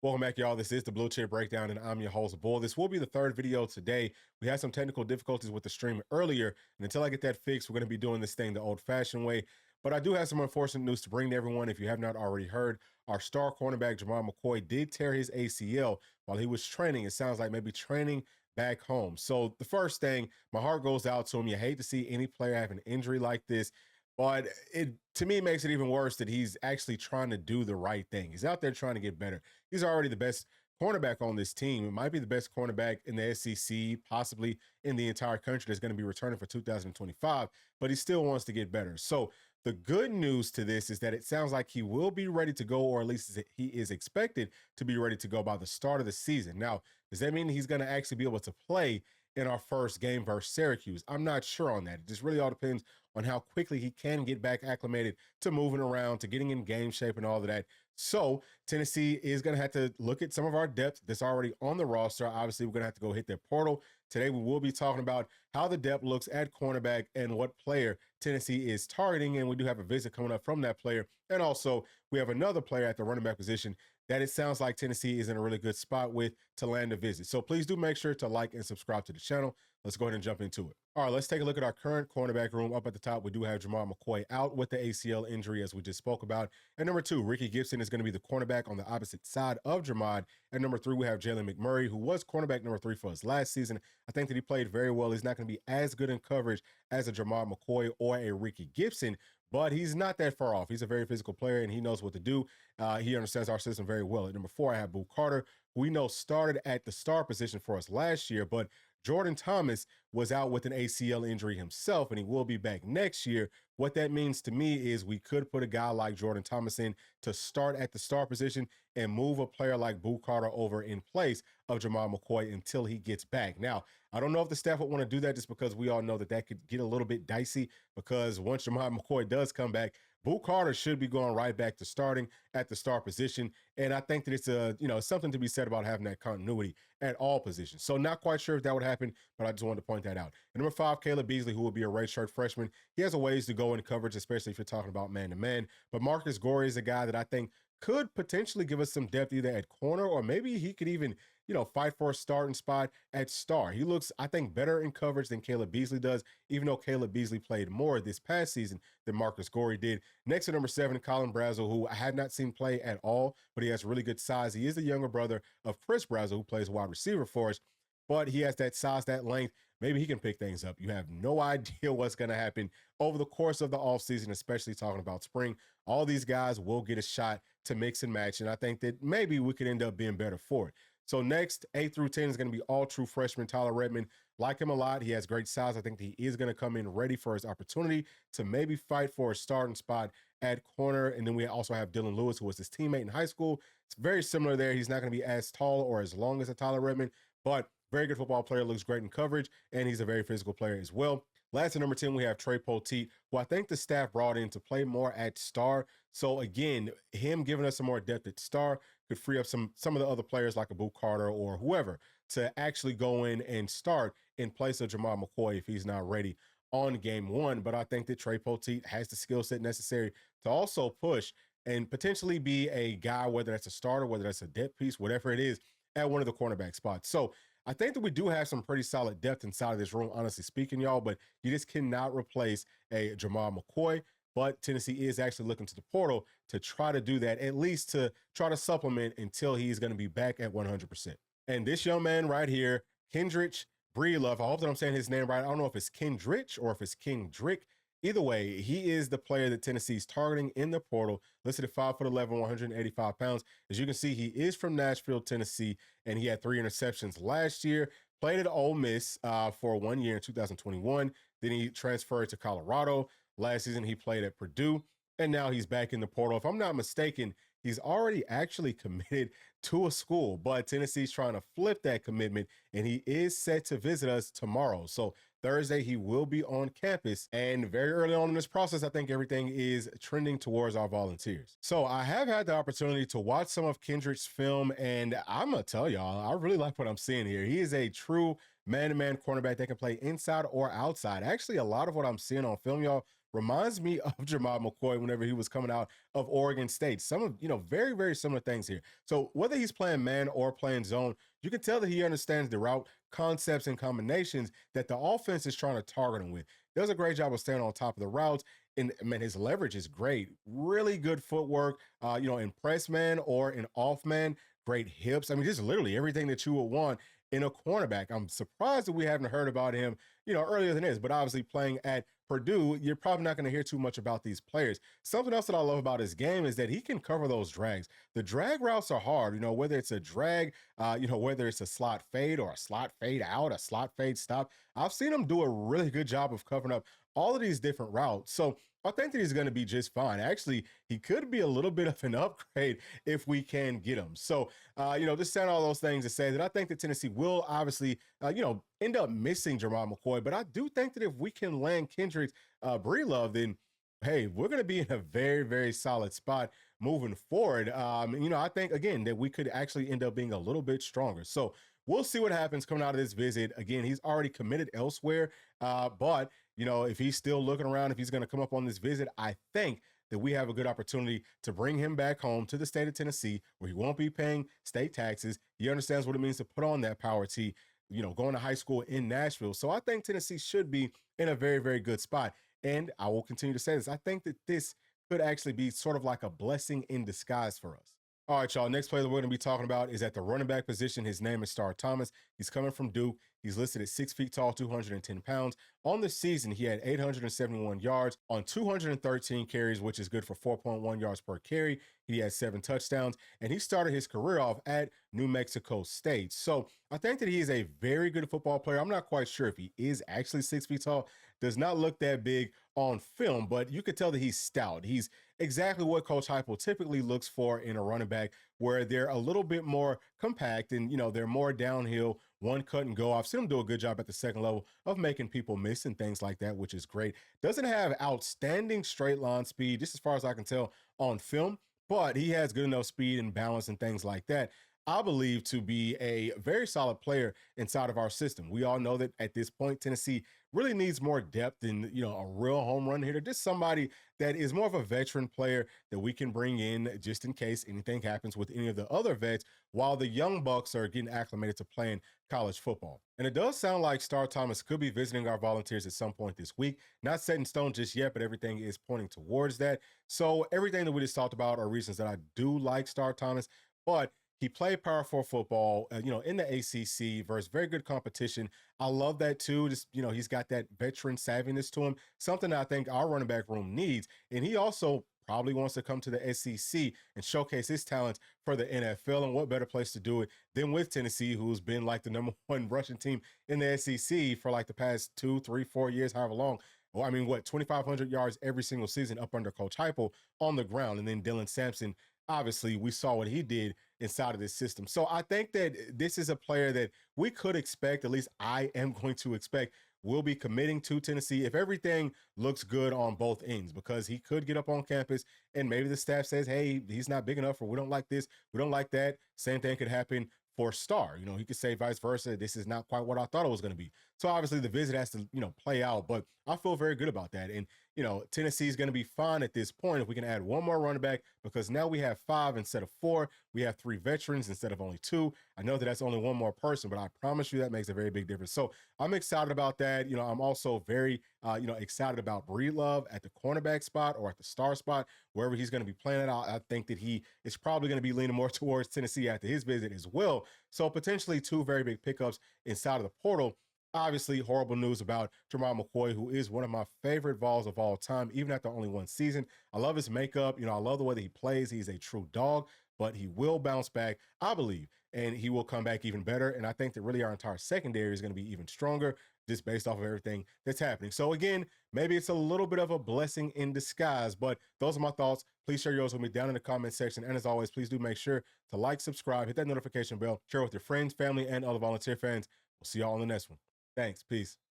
Welcome back, y'all. This is the Bluechip Breakdown, and I'm your host, Bull. This will be the third video today. We had some technical difficulties with the stream earlier, and until I get that fixed, we're going to be doing this thing the old-fashioned way. But I do have some unfortunate news to bring to everyone. If you have not already heard, our star cornerback, Jermod McCoy, did tear his ACL while he was training. It sounds like maybe training back home. So the first thing, my heart goes out to him. You hate to see any player have an injury like this. But it, to me, makes it even worse that he's actually trying to do the right thing. He's out there trying to get better. He's already the best cornerback on this team. It might be the best cornerback in the SEC, possibly in the entire country that's going to be returning for 2025, but he still wants to get better. So the good news to this is that it sounds like he will be ready to go, or at least he is expected to be ready to go by the start of the season. Now, does that mean he's going to actually be able to play in our first game versus Syracuse? I'm not sure on that. It just really all depends on how quickly he can get back acclimated to moving around, to getting in game shape and all of that. So Tennessee is going to have to look at some of our depth that's already on the roster. Obviously, we're going to have to go hit their portal. Today, we will be talking about how the depth looks at cornerback and what player Tennessee is targeting. And we do have a visit coming up from that player. And also, we have another player at the running back position that it sounds like Tennessee is in a really good spot with to land a visit. So please do make sure to like and subscribe to the channel. Let's go ahead and jump into it. All right, let's take a look at our current cornerback room. Up at the top, we do have Jermod McCoy out with the ACL injury, as we just spoke about. At number 2, Ricky Gibson is going to be the cornerback on the opposite side of Jermod. At number 3, we have Jalen McMurray, who was cornerback number 3 for us last season. I think that he played very well. He's not going to be as good in coverage as a Jermod McCoy or a Ricky Gibson, but he's not that far off. He's a very physical player, and he knows what to do. He understands our system very well. At number 4, I have Boo Carter, who we know started at the star position for us last year, but Jordan Thomas was out with an ACL injury himself, and he will be back next year. What that means to me is we could put a guy like Jordan Thomas in to start at the star position and move a player like Boo Carter over in place of Jermod McCoy until he gets back. Now, I don't know if the staff would want to do that, just because we all know that that could get a little bit dicey, because once Jermod McCoy does come back, Boo Carter should be going right back to starting at the star position. And I think that it's something to be said about having that continuity at all positions. So not quite sure if that would happen, but I just wanted to point that out. And number 5, Caleb Beasley, who will be a redshirt freshman. He has a ways to go in coverage, especially if you're talking about man-to-man. But Marcus Gorey is a guy that I think could potentially give us some depth either at corner, or maybe he could even, fight for a starting spot at star. He looks, I think, better in coverage than Caleb Beasley does, even though Caleb Beasley played more this past season than Marcus Gorey did. Next to number 7, Colin Brazel, who I had not seen play at all, but he has really good size. He is the younger brother of Chris Brazel, who plays wide receiver for us, but he has that size, that length. Maybe he can pick things up. You have no idea what's going to happen over the course of the offseason, especially talking about spring. All these guys will get a shot to mix and match, and I think that maybe we could end up being better for it. So next, 8 through 10 is going to be all true freshman Tyler Redmond. Like him a lot. He has great size. I think he is going to come in ready for his opportunity to maybe fight for a starting spot at corner. And then we also have Dylan Lewis, who was his teammate in high school. It's very similar there. He's not going to be as tall or as long as a Tyler Redmond, but very good football player, looks great in coverage, and he's a very physical player as well. Last at number 10, we have Trey Poteet, who I think the staff brought in to play more at star. So again, him giving us some more depth at star could free up some of the other players like a Boo Carter or whoever to actually go in and start in place of Jermod McCoy if he's not ready on game 1. But I think that Trey Poteet has the skill set necessary to also push and potentially be a guy, whether that's a starter, whether that's a depth piece, whatever it is, at one of the cornerback spots. So I think that we do have some pretty solid depth inside of this room, honestly speaking, y'all, but you just cannot replace a Jermod McCoy. But Tennessee is actually looking to the portal to try to do that, at least to try to supplement until he's going to be back at 100%. And this young man right here, Kendrick Breelove, I hope that I'm saying his name right. I don't know if it's Kendrick or if it's Kendrick. Either way, he is the player that Tennessee's targeting in the portal, listed at 5'11", 185 pounds. As you can see, he is from Nashville, Tennessee, and he had 3 interceptions last year. Played at Ole Miss for 1 year in 2021. Then he transferred to Colorado. Last season, he played at Purdue, and now he's back in the portal. If I'm not mistaken, he's already actually committed to a school, but Tennessee's trying to flip that commitment, and he is set to visit us tomorrow. So Thursday, he will be on campus, and very early on in this process, I think everything is trending towards our Volunteers. So I have had the opportunity to watch some of Kendrick's film, and I'm going to tell y'all, I really like what I'm seeing here. He is a true man-to-man cornerback that can play inside or outside. Actually, a lot of what I'm seeing on film, y'all, reminds me of Jermod McCoy whenever he was coming out of Oregon State. Some of, very, very similar things here. So whether he's playing man or playing zone, you can tell that he understands the route concepts and combinations that the offense is trying to target him with. Does a great job of staying on top of the routes. And man, his leverage is great. Really good footwork, in press man or in off man. Great hips. I mean, just literally everything that you would want in a cornerback. I'm surprised that we haven't heard about him, earlier than this, but obviously playing at Purdue, you're probably not going to hear too much about these players. Something else that I love about his game is that he can cover those drags. The drag routes are hard, whether it's a drag, whether it's a slot fade or a slot fade out, a slot fade stop. I've seen him do a really good job of covering up all of these different routes. So I think that he's going to be just fine. Actually, he could be a little bit of an upgrade if we can get him. So, just saying all those things to say that I think that Tennessee will obviously, end up missing Jermod McCoy. But I do think that if we can land Kendricks, Breelove, then, hey, we're going to be in a very, very solid spot moving forward. I think, again, that we could actually end up being a little bit stronger. So we'll see what happens coming out of this visit. Again, he's already committed elsewhere, but if he's still looking around, if he's going to come up on this visit, I think that we have a good opportunity to bring him back home to the state of Tennessee, where he won't be paying state taxes. He understands what it means to put on that power tee, going to high school in Nashville. So I think Tennessee should be in a very, very good spot. And I will continue to say this. I think that this could actually be sort of like a blessing in disguise for us. All right, y'all. Next player that we're going to be talking about is at the running back position. His name is Star Thomas. He's coming from Duke. He's listed at 6 feet tall, 210 pounds. On the season, he had 871 yards on 213 carries, which is good for 4.1 yards per carry. He had 7 touchdowns, and he started his career off at New Mexico State. So I think that he is a very good football player. I'm not quite sure if he is actually 6 feet tall. Does not look that big on film, but you could tell that he's stout. He's exactly what Coach Heupel typically looks for in a running back, where they're a little bit more compact and, they're more downhill, one cut and go. I've seen him do a good job at the second level of making people miss and things like that, which is great. Doesn't have outstanding straight line speed, just as far as I can tell on film, but he has good enough speed and balance and things like that, I believe, to be a very solid player inside of our system. We all know that at this point, Tennessee really needs more depth than, a real home run hitter. Just somebody that is more of a veteran player that we can bring in just in case anything happens with any of the other vets while the young bucks are getting acclimated to playing college football. And it does sound like Star Thomas could be visiting our Volunteers at some point this week. Not set in stone just yet, but everything is pointing towards that. So everything that we just talked about are reasons that I do like Star Thomas, but he played Power 4 football, in the ACC versus very good competition. I love that too. Just, he's got that veteran savviness to him, something that I think our running back room needs. And he also probably wants to come to the SEC and showcase his talents for the NFL. And what better place to do it than with Tennessee, who's been like the #1 rushing team in the SEC for like the past 2, 3, 4 years, however long. Well, 2,500 yards every single season up under Coach Heupel on the ground. And then Dylan Sampson, obviously, we saw what he did inside of this system. So I think that this is a player that we could expect, at least I am going to expect, will be committing to Tennessee if everything looks good on both ends, because he could get up on campus and maybe the staff says, hey, he's not big enough, or we don't like this, we don't like that. Same thing could happen for Star. He could say vice versa. This is not quite what I thought it was going to be. So obviously the visit has to, play out, but I feel very good about that. And, Tennessee is going to be fine at this point if we can add one more running back, because now we have 5 instead of 4. We have 3 veterans instead of only 2. I know that that's only one more person, but I promise you that makes a very big difference. So I'm excited about that. I'm also very, excited about Breelove at the cornerback spot or at the star spot, wherever he's going to be playing at. I think that he is probably going to be leaning more towards Tennessee after his visit as well. So potentially 2 very big pickups inside of the portal. Obviously, horrible news about Jermod McCoy, who is one of my favorite Vols of all time, even after only 1 season. I love his makeup. I love the way that he plays. He's a true dog, but he will bounce back, I believe, and he will come back even better. And I think that really our entire secondary is going to be even stronger just based off of everything that's happening. So again, maybe it's a little bit of a blessing in disguise, but those are my thoughts. Please share yours with me down in the comment section. And as always, please do make sure to like, subscribe, hit that notification bell, share with your friends, family, and other volunteer fans. We'll see y'all on the next one. Thanks. Peace.